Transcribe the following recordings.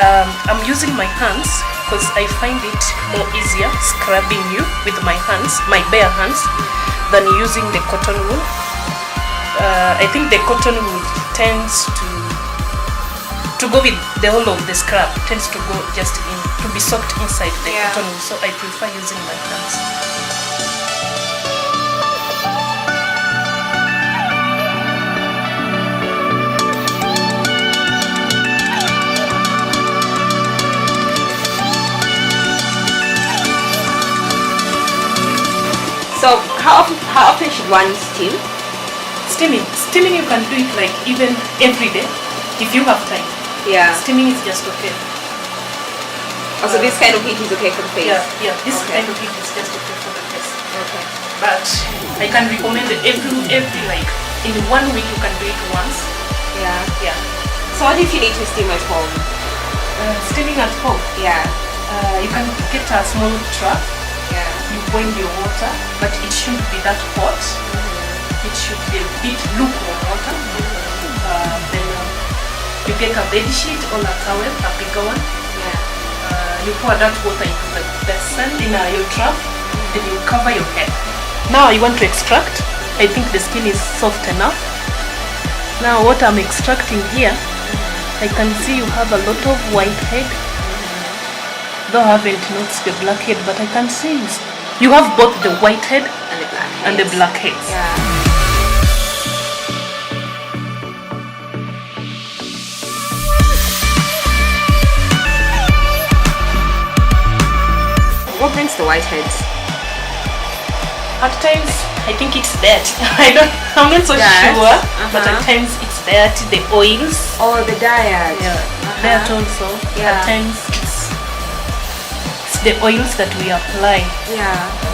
I'm using my hands because I find it more easier scrubbing you with my hands, my bare hands, than using the cotton wool. I think the cotton wool tends to go with the whole of the scrub, tends to go just in, to be soaked inside the cotton wool, so I prefer using my hands. So how often should one steam? Steaming you can do it like even every day if you have time. Yeah. Steaming is just okay. Also this kind of heat is okay for the face? Yeah, this kind of heat is just okay for the face. Okay. But I can recommend it every like in 1 week you can do it once. Yeah. So what if you need to steam at home? Steaming at home? Yeah. You can get a small trap. Yeah. You boil your water, but it shouldn't be that hot. It should be a bit lukewarm water. Then you get a bed sheet or a towel, a bigger one. Yeah. You pour that water into the basin in your trap. Then you cover your head. Now you want to extract. I think the skin is soft enough. Now what I'm extracting here, I can see you have a lot of white head. Though I haven't noticed the black head, but I can see you have both the white head and the black heads. Yeah. What brings the white heads? At times, I think it's dirt. I'm not so sure, but at times it's dirt, the oils. Oh, the diet. Yeah, dirt also. Yeah. At times it's the oils that we apply. Yeah.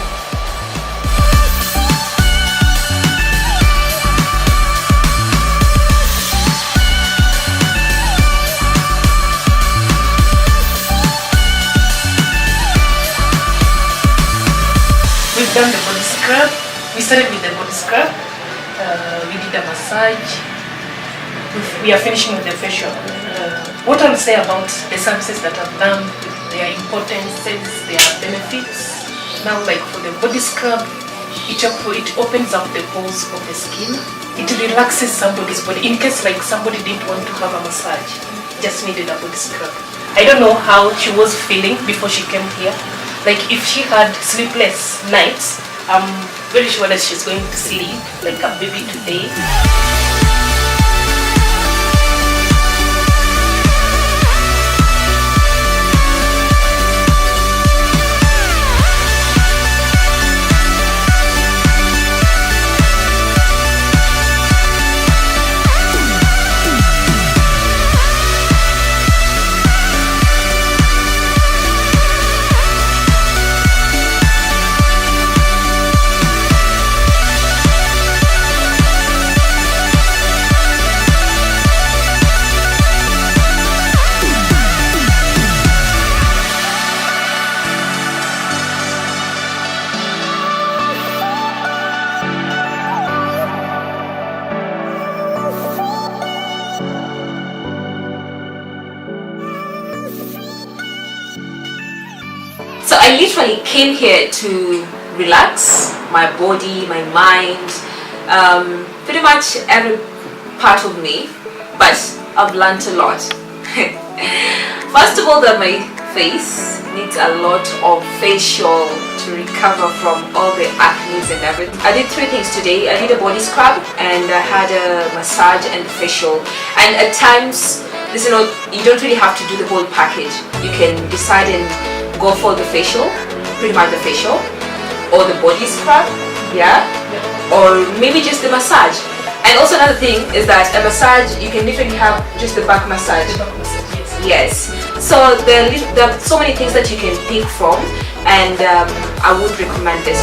We've done the body scrub. We started with the body scrub. We did a massage. We are finishing with the facial. What I'll say about the services that I've done, their importances, their benefits. Now, like for the body scrub, it opens up the pores of the skin. It relaxes somebody's body. In case like somebody didn't want to have a massage, just needed a body scrub. I don't know how she was feeling before she came here. Like if she had sleepless nights, I'm very sure that she's going to sleep like a baby today. So I literally came here to relax my body, my mind, pretty much every part of me, but I've learned a lot. First of all, that my face needs a lot of facial to recover from all the acne and everything. I did 3 things today. I did a body scrub and I had a massage and facial. And at times, you don't really have to do the whole package. You can decide and go for the facial, pretty much the facial, or the body scrub, or maybe just the massage. And also another thing is that a massage, you can literally have just the back massage. Yes. So there are so many things that you can pick from, and I would recommend this.